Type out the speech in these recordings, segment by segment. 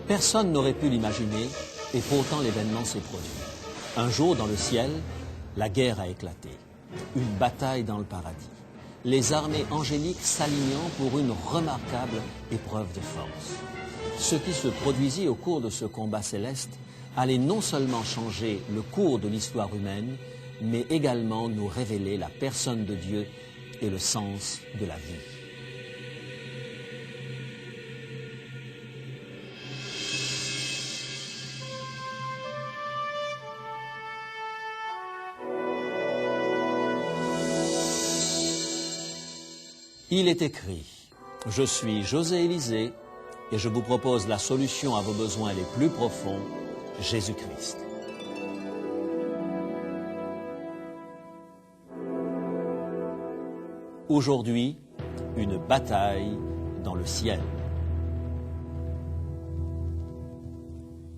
Personne n'aurait pu l'imaginer, et pourtant l'événement s'est produit. Un jour, dans le ciel, la guerre a éclaté. Une bataille dans le paradis. Les armées angéliques s'alignant pour une remarquable épreuve de force. Ce qui se produisit au cours de ce combat céleste allait non seulement changer le cours de l'histoire humaine, mais également nous révéler la personne de Dieu et le sens de la vie. Il est écrit, « Je suis José Élisée et je vous propose la solution à vos besoins les plus profonds, Jésus-Christ. » Aujourd'hui, une bataille dans le ciel.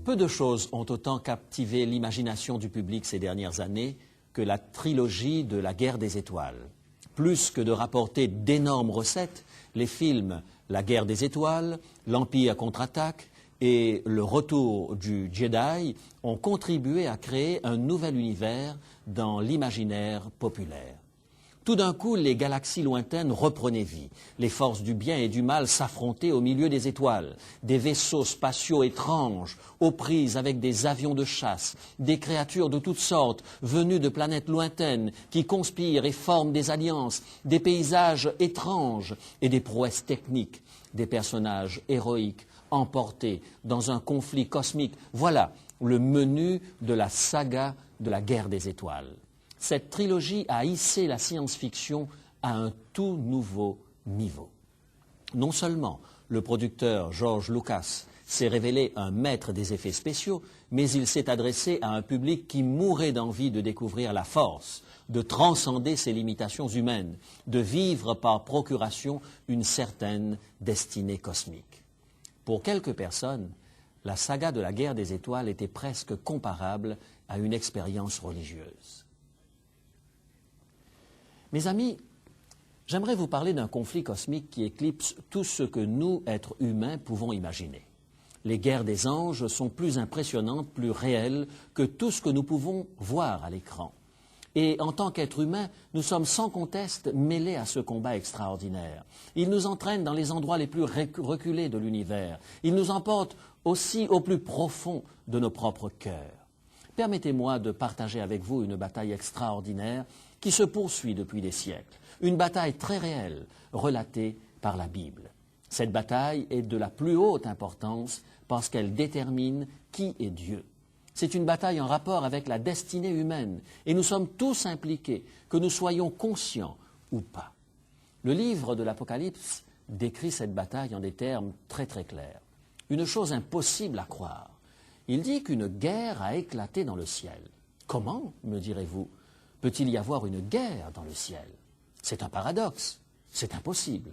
Peu de choses ont autant captivé l'imagination du public ces dernières années que la trilogie de la guerre des étoiles. Plus que de rapporter d'énormes recettes, les films La guerre des étoiles, L'Empire contre-attaque et Le retour du Jedi ont contribué à créer un nouvel univers dans l'imaginaire populaire. Tout d'un coup, les galaxies lointaines reprenaient vie. Les forces du bien et du mal s'affrontaient au milieu des étoiles. Des vaisseaux spatiaux étranges, aux prises avec des avions de chasse, des créatures de toutes sortes, venues de planètes lointaines, qui conspirent et forment des alliances, des paysages étranges et des prouesses techniques, des personnages héroïques, emportés dans un conflit cosmique. Voilà le menu de la saga de la guerre des étoiles. Cette trilogie a hissé la science-fiction à un tout nouveau niveau. Non seulement le producteur George Lucas s'est révélé un maître des effets spéciaux, mais il s'est adressé à un public qui mourait d'envie de découvrir la force, de transcender ses limitations humaines, de vivre par procuration une certaine destinée cosmique. Pour quelques personnes, la saga de la guerre des étoiles était presque comparable à une expérience religieuse. Mes amis, j'aimerais vous parler d'un conflit cosmique qui éclipse tout ce que nous, êtres humains, pouvons imaginer. Les guerres des anges sont plus impressionnantes, plus réelles que tout ce que nous pouvons voir à l'écran. Et en tant qu'êtres humains, nous sommes sans conteste mêlés à ce combat extraordinaire. Il nous entraîne dans les endroits les plus reculés de l'univers. Il nous emporte aussi au plus profond de nos propres cœurs. Permettez-moi de partager avec vous une bataille extraordinaire qui se poursuit depuis des siècles. Une bataille très réelle, relatée par la Bible. Cette bataille est de la plus haute importance parce qu'elle détermine qui est Dieu. C'est une bataille en rapport avec la destinée humaine et nous sommes tous impliqués, que nous soyons conscients ou pas. Le livre de l'Apocalypse décrit cette bataille en des termes très très clairs. Une chose impossible à croire. Il dit qu'une guerre a éclaté dans le ciel. Comment, me direz-vous, peut-il y avoir une guerre dans le ciel? C'est un paradoxe, c'est impossible.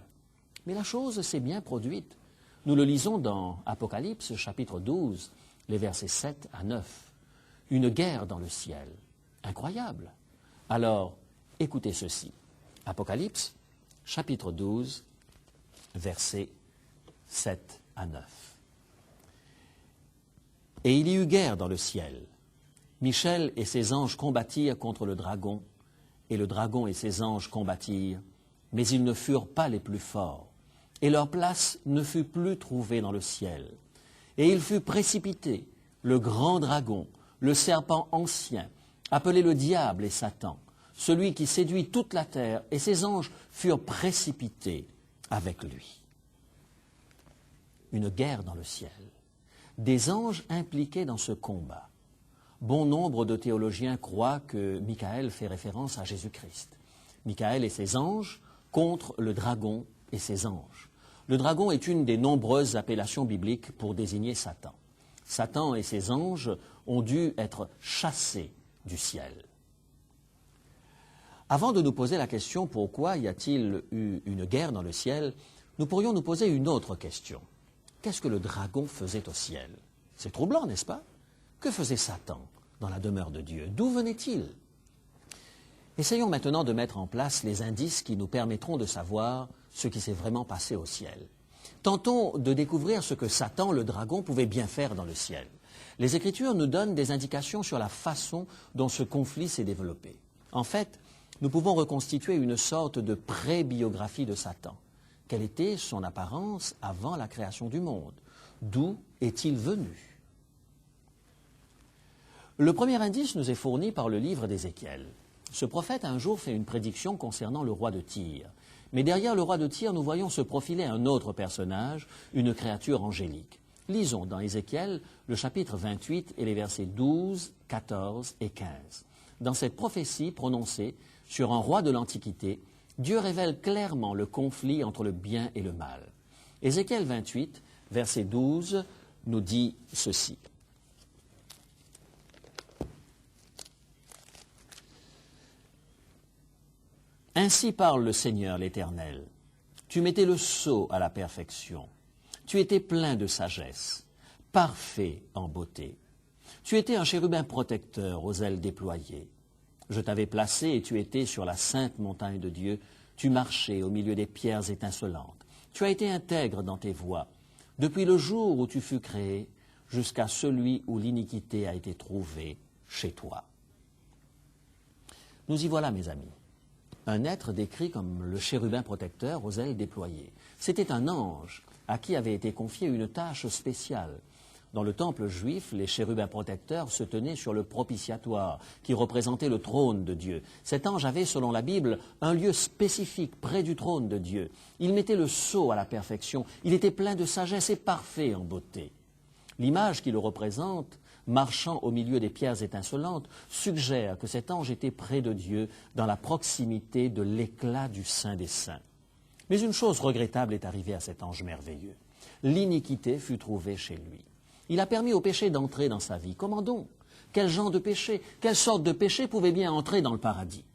Mais la chose s'est bien produite. Nous le lisons dans Apocalypse, chapitre 12, les versets 7 à 9. Une guerre dans le ciel. Incroyable. Alors, écoutez ceci. Apocalypse, chapitre 12, versets 7 à 9. Et il y eut guerre dans le ciel. Michel et ses anges combattirent contre le dragon, et le dragon et ses anges combattirent, mais ils ne furent pas les plus forts, et leur place ne fut plus trouvée dans le ciel. Et il fut précipité, le grand dragon, le serpent ancien, appelé le diable et Satan, celui qui séduit toute la terre, et ses anges furent précipités avec lui. Une guerre dans le ciel. Des anges impliqués dans ce combat. Bon nombre de théologiens croient que Michael fait référence à Jésus-Christ. Michael et ses anges contre le dragon et ses anges. Le dragon est une des nombreuses appellations bibliques pour désigner Satan. Satan et ses anges ont dû être chassés du ciel. Avant de nous poser la question pourquoi y a-t-il eu une guerre dans le ciel, nous pourrions nous poser une autre question. Qu'est-ce que le dragon faisait au ciel? C'est troublant, n'est-ce pas? Que faisait Satan dans la demeure de Dieu? D'où venait-il? Essayons maintenant de mettre en place les indices qui nous permettront de savoir ce qui s'est vraiment passé au ciel. Tentons de découvrir ce que Satan, le dragon, pouvait bien faire dans le ciel. Les Écritures nous donnent des indications sur la façon dont ce conflit s'est développé. En fait, nous pouvons reconstituer une sorte de pré-biographie de Satan. Quelle était son apparence avant la création du monde? D'où est-il venu? Le premier indice nous est fourni par le livre d'Ézéchiel. Ce prophète a un jour fait une prédiction concernant le roi de Tyr. Mais derrière le roi de Tyr, nous voyons se profiler un autre personnage, une créature angélique. Lisons dans Ézéchiel le chapitre 28 et les versets 12, 14 et 15. Dans cette prophétie prononcée sur un roi de l'Antiquité, Dieu révèle clairement le conflit entre le bien et le mal. Ézéchiel 28, verset 12, nous dit ceci. Ainsi parle le Seigneur l'Éternel. Tu mettais le sceau à la perfection. Tu étais plein de sagesse, parfait en beauté. Tu étais un chérubin protecteur aux ailes déployées. Je t'avais placé et tu étais sur la sainte montagne de Dieu. Tu marchais au milieu des pierres étincelantes. Tu as été intègre dans tes voies, depuis le jour où tu fus créé, jusqu'à celui où l'iniquité a été trouvée chez toi. Nous y voilà, mes amis. Un être décrit comme le chérubin protecteur aux ailes déployées. C'était un ange à qui avait été confiée une tâche spéciale. Dans le temple juif, les chérubins protecteurs se tenaient sur le propitiatoire, qui représentait le trône de Dieu. Cet ange avait, selon la Bible, un lieu spécifique près du trône de Dieu. Il mettait le sceau à la perfection. Il était plein de sagesse et parfait en beauté. L'image qui le représente, marchant au milieu des pierres étincelantes, suggère que cet ange était près de Dieu, dans la proximité de l'éclat du Saint des Saints. Mais une chose regrettable est arrivée à cet ange merveilleux. L'iniquité fut trouvée chez lui. Il a permis au péché d'entrer dans sa vie. Comment donc? Quel genre de péché? Quelle sorte de péché pouvait bien entrer dans le paradis?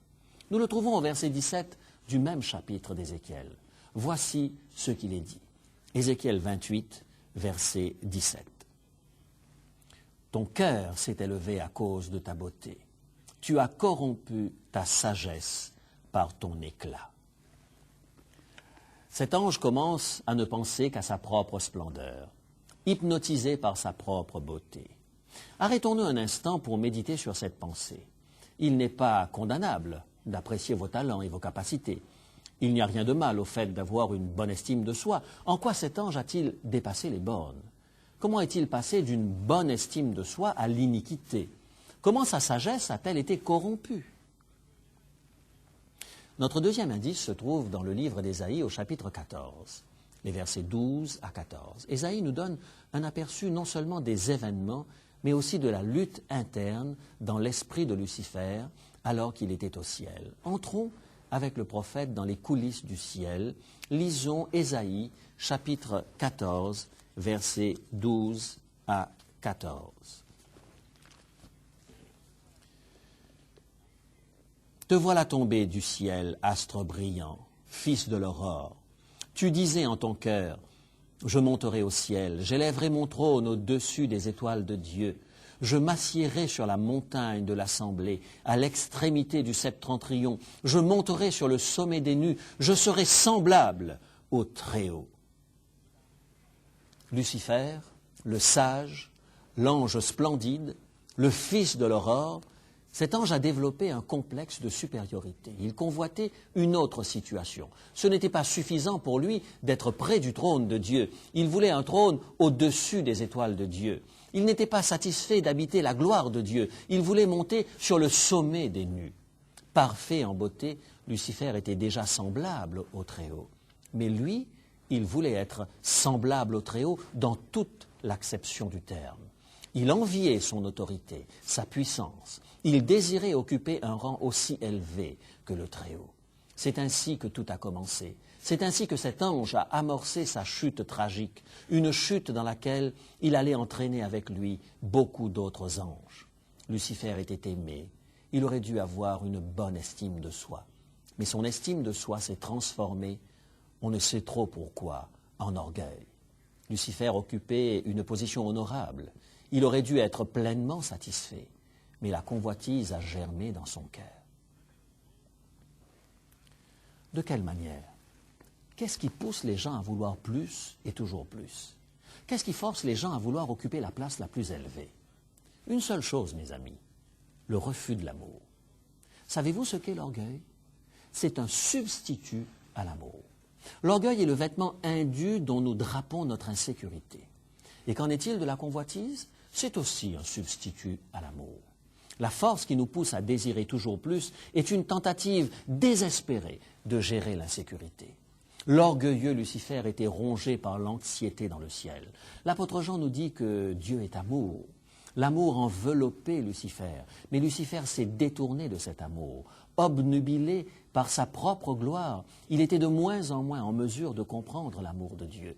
Nous le trouvons au verset 17 du même chapitre d'Ézéchiel. Voici ce qu'il est dit. Ézéchiel 28, verset 17. Ton cœur s'est élevé à cause de ta beauté. Tu as corrompu ta sagesse par ton éclat. Cet ange commence à ne penser qu'à sa propre splendeur, hypnotisé par sa propre beauté. Arrêtons-nous un instant pour méditer sur cette pensée. Il n'est pas condamnable d'apprécier vos talents et vos capacités. Il n'y a rien de mal au fait d'avoir une bonne estime de soi. En quoi cet ange a-t-il dépassé les bornes? Comment est-il passé d'une bonne estime de soi à l'iniquité? Comment sa sagesse a-t-elle été corrompue? Notre deuxième indice se trouve dans le livre d'Ésaïe au chapitre 14, les versets 12 à 14. Ésaïe nous donne un aperçu non seulement des événements, mais aussi de la lutte interne dans l'esprit de Lucifer alors qu'il était au ciel. Entrons avec le prophète dans les coulisses du ciel. Lisons Ésaïe chapitre 14, versets 12 à 14. Te voilà tombé du ciel, astre brillant, fils de l'aurore. Tu disais en ton cœur, je monterai au ciel, j'élèverai mon trône au-dessus des étoiles de Dieu. Je m'assiérai sur la montagne de l'assemblée, à l'extrémité du septentrion. Je monterai sur le sommet des nues, je serai semblable au Très-Haut. Lucifer, le sage, l'ange splendide, le fils de l'aurore, cet ange a développé un complexe de supériorité. Il convoitait une autre situation. Ce n'était pas suffisant pour lui d'être près du trône de Dieu. Il voulait un trône au-dessus des étoiles de Dieu. Il n'était pas satisfait d'habiter la gloire de Dieu. Il voulait monter sur le sommet des nues. Parfait en beauté, Lucifer était déjà semblable au Très-Haut. Mais lui, il voulait être semblable au Très-Haut dans toute l'acception du terme. Il enviait son autorité, sa puissance. Il désirait occuper un rang aussi élevé que le Très-Haut. C'est ainsi que tout a commencé. C'est ainsi que cet ange a amorcé sa chute tragique, une chute dans laquelle il allait entraîner avec lui beaucoup d'autres anges. Lucifer était aimé. Il aurait dû avoir une bonne estime de soi. Mais son estime de soi s'est transformée, on ne sait trop pourquoi, en orgueil. Lucifer occupait une position honorable. Il aurait dû être pleinement satisfait, mais la convoitise a germé dans son cœur. De quelle manière? Qu'est-ce qui pousse les gens à vouloir plus et toujours plus? Qu'est-ce qui force les gens à vouloir occuper la place la plus élevée? Une seule chose, mes amis, le refus de l'amour. Savez-vous ce qu'est l'orgueil? C'est un substitut à l'amour. L'orgueil est le vêtement indu dont nous drapons notre insécurité. Et qu'en est-il de la convoitise? C'est aussi un substitut à l'amour. La force qui nous pousse à désirer toujours plus est une tentative désespérée de gérer l'insécurité. L'orgueilleux Lucifer était rongé par l'anxiété dans le ciel. L'apôtre Jean nous dit que Dieu est amour. L'amour enveloppait Lucifer, mais Lucifer s'est détourné de cet amour. Obnubilé par sa propre gloire, il était de moins en moins en mesure de comprendre l'amour de Dieu.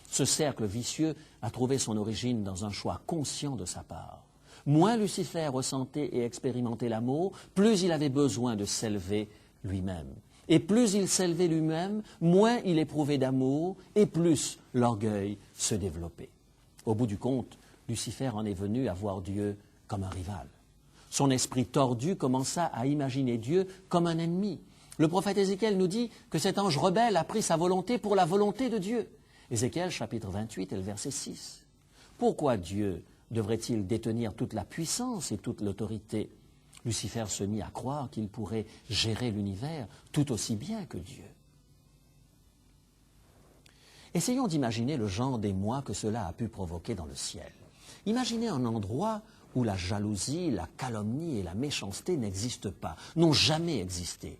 Ce cercle vicieux a trouvé son origine dans un choix conscient de sa part. Moins Lucifer ressentait et expérimentait l'amour, plus il avait besoin de s'élever lui-même. Et plus il s'élevait lui-même, moins il éprouvait d'amour, et plus l'orgueil se développait. Au bout du compte, Lucifer en est venu à voir Dieu comme un rival. Son esprit tordu commença à imaginer Dieu comme un ennemi. Le prophète Ézéchiel nous dit que cet ange rebelle a pris sa volonté pour la volonté de Dieu. Ézéchiel chapitre 28 et le verset 6. Pourquoi Dieu devrait-il détenir toute la puissance et toute l'autorité? Lucifer se mit à croire qu'il pourrait gérer l'univers tout aussi bien que Dieu. Essayons d'imaginer le genre d'émoi que cela a pu provoquer dans le ciel. Imaginez un endroit où la jalousie, la calomnie et la méchanceté n'existent pas, n'ont jamais existé,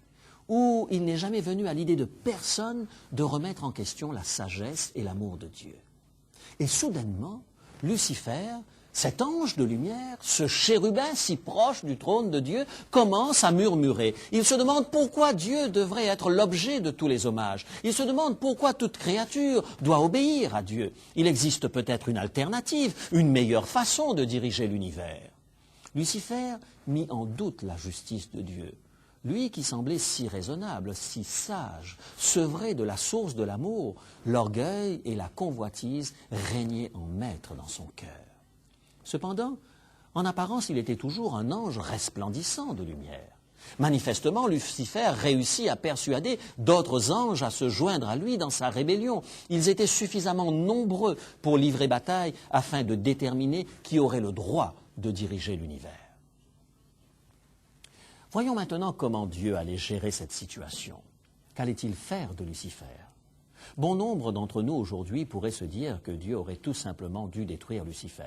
où il n'est jamais venu à l'idée de personne de remettre en question la sagesse et l'amour de Dieu. Et soudainement, Lucifer, cet ange de lumière, ce chérubin si proche du trône de Dieu, commence à murmurer. Il se demande pourquoi Dieu devrait être l'objet de tous les hommages. Il se demande pourquoi toute créature doit obéir à Dieu. Il existe peut-être une alternative, une meilleure façon de diriger l'univers. Lucifer mit en doute la justice de Dieu. Lui qui semblait si raisonnable, si sage, sevré de la source de l'amour, l'orgueil et la convoitise régnaient en maître dans son cœur. Cependant, en apparence, il était toujours un ange resplendissant de lumière. Manifestement, Lucifer réussit à persuader d'autres anges à se joindre à lui dans sa rébellion. Ils étaient suffisamment nombreux pour livrer bataille afin de déterminer qui aurait le droit de diriger l'univers. Voyons maintenant comment Dieu allait gérer cette situation. Qu'allait-il faire de Lucifer? Bon nombre d'entre nous aujourd'hui pourraient se dire que Dieu aurait tout simplement dû détruire Lucifer.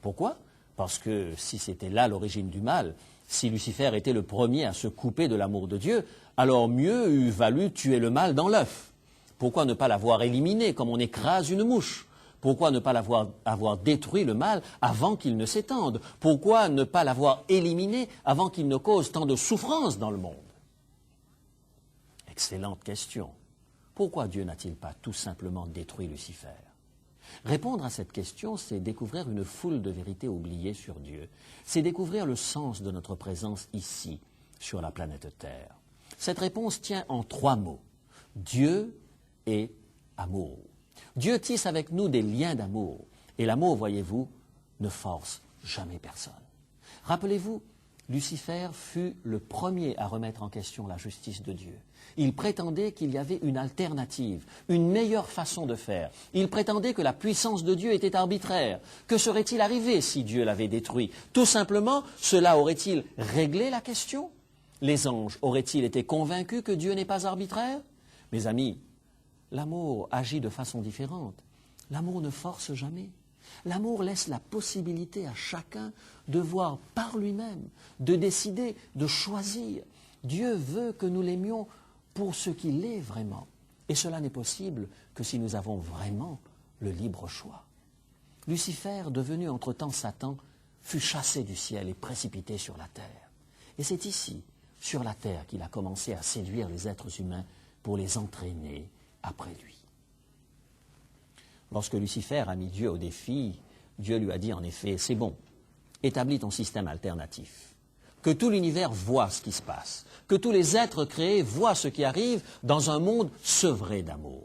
Pourquoi? Parce que si c'était là l'origine du mal, si Lucifer était le premier à se couper de l'amour de Dieu, alors mieux eût valu tuer le mal dans l'œuf. Pourquoi ne pas l'avoir éliminé comme on écrase une mouche? Pourquoi ne pas avoir détruit le mal avant qu'il ne s'étende? Pourquoi ne pas l'avoir éliminé avant qu'il ne cause tant de souffrance dans le monde? Excellente question. Pourquoi Dieu n'a-t-il pas tout simplement détruit Lucifer? Répondre à cette question, c'est découvrir une foule de vérités oubliées sur Dieu. C'est découvrir le sens de notre présence ici, sur la planète Terre. Cette réponse tient en 3 mots. Dieu et amour. Dieu tisse avec nous des liens d'amour. Et l'amour, voyez-vous, ne force jamais personne. Rappelez-vous, Lucifer fut le premier à remettre en question la justice de Dieu. Il prétendait qu'il y avait une alternative, une meilleure façon de faire. Il prétendait que la puissance de Dieu était arbitraire. Que serait-il arrivé si Dieu l'avait détruit? Tout simplement, cela aurait-il réglé la question? Les anges auraient-ils été convaincus que Dieu n'est pas arbitraire? Mes amis, l'amour agit de façon différente. L'amour ne force jamais. L'amour laisse la possibilité à chacun de voir par lui-même, de décider, de choisir. Dieu veut que nous l'aimions pour ce qu'il est vraiment. Et cela n'est possible que si nous avons vraiment le libre choix. Lucifer, devenu entre-temps Satan, fut chassé du ciel et précipité sur la terre. Et c'est ici, sur la terre, qu'il a commencé à séduire les êtres humains pour les entraîner après lui. Lorsque Lucifer a mis Dieu au défi, Dieu lui a dit en effet, c'est bon, établis ton système alternatif. Que tout l'univers voit ce qui se passe, que tous les êtres créés voient ce qui arrive dans un monde sevré d'amour.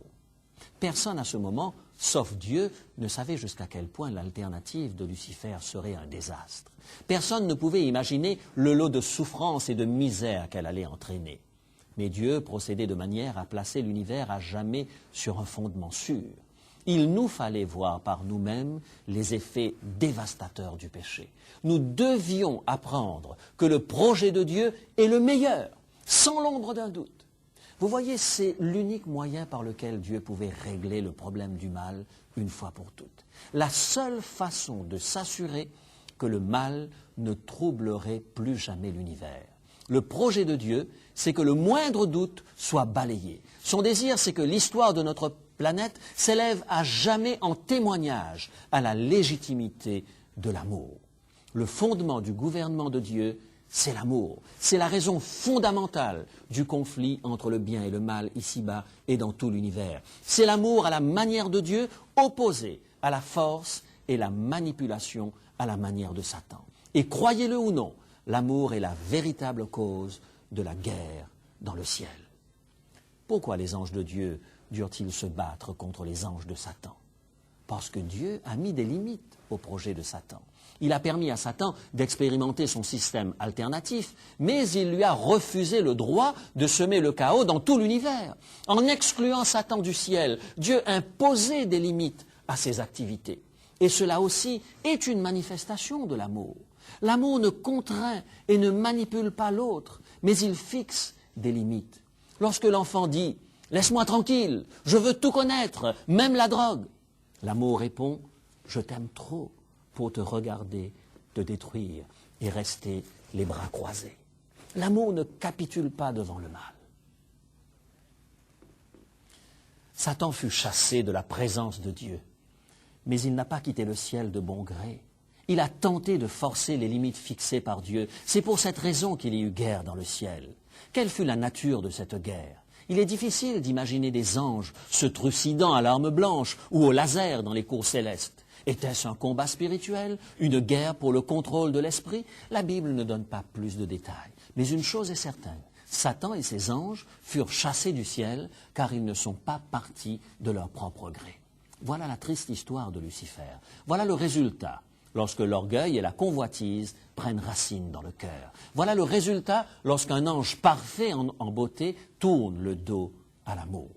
Personne à ce moment, sauf Dieu, ne savait jusqu'à quel point l'alternative de Lucifer serait un désastre. Personne ne pouvait imaginer le lot de souffrance et de misère qu'elle allait entraîner. Mais Dieu procédait de manière à placer l'univers à jamais sur un fondement sûr. Il nous fallait voir par nous-mêmes les effets dévastateurs du péché. Nous devions apprendre que le projet de Dieu est le meilleur, sans l'ombre d'un doute. Vous voyez, c'est l'unique moyen par lequel Dieu pouvait régler le problème du mal une fois pour toutes. La seule façon de s'assurer que le mal ne troublerait plus jamais l'univers. Le projet de Dieu, c'est que le moindre doute soit balayé. Son désir, c'est que l'histoire de notre planète s'élève à jamais en témoignage à la légitimité de l'amour. Le fondement du gouvernement de Dieu, c'est l'amour. C'est la raison fondamentale du conflit entre le bien et le mal ici-bas et dans tout l'univers. C'est l'amour à la manière de Dieu, opposé à la force et la manipulation à la manière de Satan. Et croyez-le ou non, l'amour est la véritable cause de la guerre dans le ciel. Pourquoi les anges de Dieu durent-ils se battre contre les anges de Satan? Parce que Dieu a mis des limites au projet de Satan. Il a permis à Satan d'expérimenter son système alternatif, mais il lui a refusé le droit de semer le chaos dans tout l'univers. En excluant Satan du ciel, Dieu imposait des limites à ses activités. Et cela aussi est une manifestation de l'amour. L'amour ne contraint et ne manipule pas l'autre, mais il fixe des limites. Lorsque l'enfant dit « Laisse-moi tranquille, je veux tout connaître, même la drogue », l'amour répond « Je t'aime trop pour te regarder, te détruire et rester les bras croisés. » L'amour ne capitule pas devant le mal. Satan fut chassé de la présence de Dieu, mais il n'a pas quitté le ciel de bon gré. Il a tenté de forcer les limites fixées par Dieu. C'est pour cette raison qu'il y eut guerre dans le ciel. Quelle fut la nature de cette guerre? Il est difficile d'imaginer des anges se trucidant à l'arme blanche ou au laser dans les cours célestes. Était-ce un combat spirituel? Une guerre pour le contrôle de l'esprit? La Bible ne donne pas plus de détails. Mais une chose est certaine, Satan et ses anges furent chassés du ciel car ils ne sont pas partis de leur propre gré. Voilà la triste histoire de Lucifer. Voilà le résultat lorsque l'orgueil et la convoitise prennent racine dans le cœur. Voilà le résultat lorsqu'un ange parfait en beauté tourne le dos à l'amour.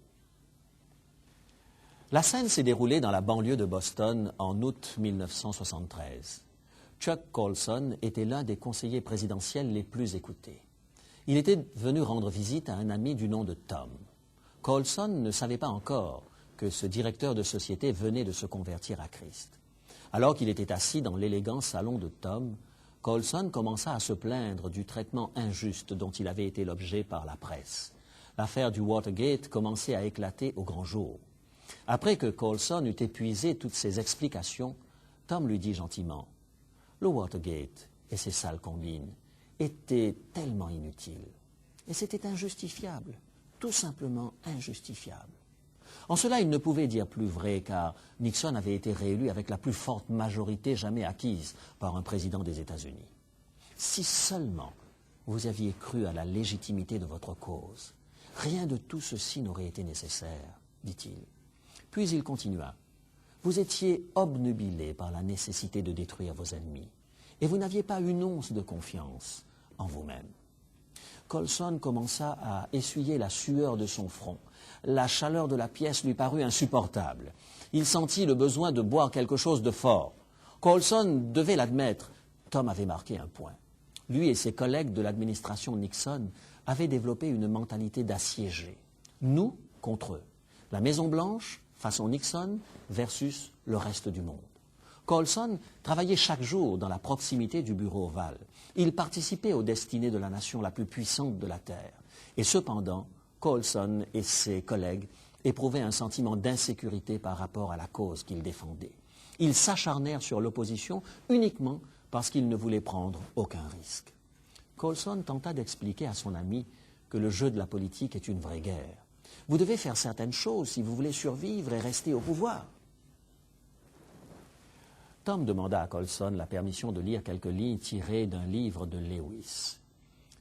La scène s'est déroulée dans la banlieue de Boston en août 1973. Chuck Colson était l'un des conseillers présidentiels les plus écoutés. Il était venu rendre visite à un ami du nom de Tom. Colson ne savait pas encore que ce directeur de société venait de se convertir à Christ. Alors qu'il était assis dans l'élégant salon de Tom, Colson commença à se plaindre du traitement injuste dont il avait été l'objet par la presse. L'affaire du Watergate commençait à éclater au grand jour. Après que Colson eut épuisé toutes ses explications, Tom lui dit gentiment « Le Watergate et ses sales combines étaient tellement inutiles. Et c'était injustifiable, tout simplement injustifiable. » En cela, il ne pouvait dire plus vrai, car Nixon avait été réélu avec la plus forte majorité jamais acquise par un président des États-Unis. Si seulement vous aviez cru à la légitimité de votre cause, rien de tout ceci n'aurait été nécessaire, dit-il. Puis il continua. Vous étiez obnubilé par la nécessité de détruire vos ennemis, et vous n'aviez pas une once de confiance en vous-même. Colson commença à essuyer la sueur de son front. La chaleur de la pièce lui parut insupportable. Il sentit le besoin de boire quelque chose de fort. Colson devait l'admettre. Tom avait marqué un point. Lui et ses collègues de l'administration Nixon avaient développé une mentalité d'assiégés. Nous contre eux. La Maison-Blanche, façon Nixon, versus le reste du monde. Colson travaillait chaque jour dans la proximité du bureau ovale. Il participait aux destinées de la nation la plus puissante de la Terre. Et cependant, Colson et ses collègues éprouvaient un sentiment d'insécurité par rapport à la cause qu'ils défendaient. Ils s'acharnèrent sur l'opposition uniquement parce qu'ils ne voulaient prendre aucun risque. Colson tenta d'expliquer à son ami que le jeu de la politique est une vraie guerre. Vous devez faire certaines choses si vous voulez survivre et rester au pouvoir. Tom demanda à Colson la permission de lire quelques lignes tirées d'un livre de Lewis.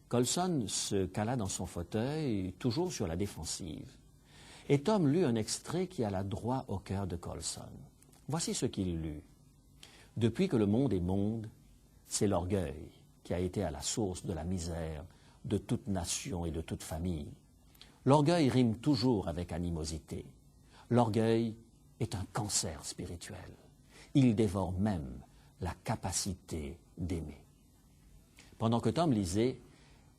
Colson se cala dans son fauteuil, toujours sur la défensive. Et Tom lut un extrait qui alla droit au cœur de Colson. Voici ce qu'il lut. « Depuis que le monde est monde, c'est l'orgueil qui a été à la source de la misère de toute nation et de toute famille. L'orgueil rime toujours avec animosité. L'orgueil est un cancer spirituel. Il dévore même la capacité d'aimer. Pendant que Tom lisait,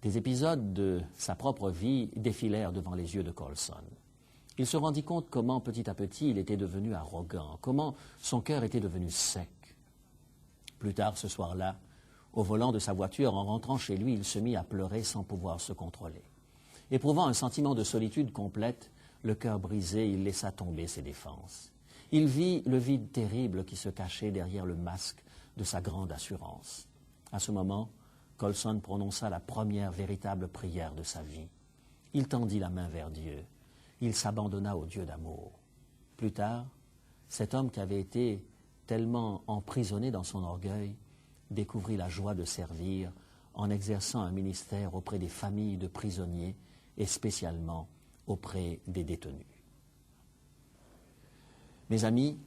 des épisodes de sa propre vie défilèrent devant les yeux de Colson. Il se rendit compte comment, petit à petit, il était devenu arrogant, comment son cœur était devenu sec. Plus tard, ce soir-là, au volant de sa voiture, en rentrant chez lui, il se mit à pleurer sans pouvoir se contrôler. Éprouvant un sentiment de solitude complète, le cœur brisé, il laissa tomber ses défenses. Il vit le vide terrible qui se cachait derrière le masque de sa grande assurance. À ce moment, Colson prononça la première véritable prière de sa vie. Il tendit la main vers Dieu. Il s'abandonna au Dieu d'amour. Plus tard, cet homme qui avait été tellement emprisonné dans son orgueil découvrit la joie de servir en exerçant un ministère auprès des familles de prisonniers et spécialement auprès des détenus. Mes amis,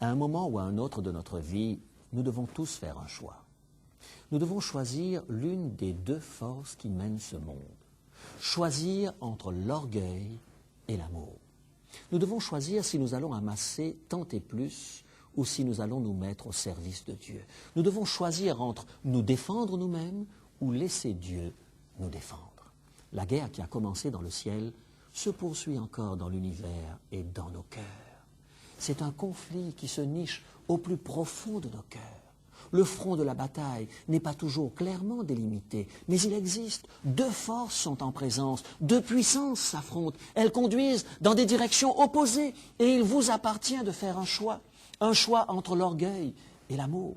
à un moment ou à un autre de notre vie, nous devons tous faire un choix. Nous devons choisir l'une des deux forces qui mènent ce monde. Choisir entre l'orgueil et l'amour. Nous devons choisir si nous allons amasser tant et plus ou si nous allons nous mettre au service de Dieu. Nous devons choisir entre nous défendre nous-mêmes ou laisser Dieu nous défendre. La guerre qui a commencé dans le ciel se poursuit encore dans l'univers et dans nos cœurs. C'est un conflit qui se niche au plus profond de nos cœurs. Le front de la bataille n'est pas toujours clairement délimité, mais il existe. Deux forces sont en présence, deux puissances s'affrontent. Elles conduisent dans des directions opposées et il vous appartient de faire un choix entre l'orgueil et l'amour.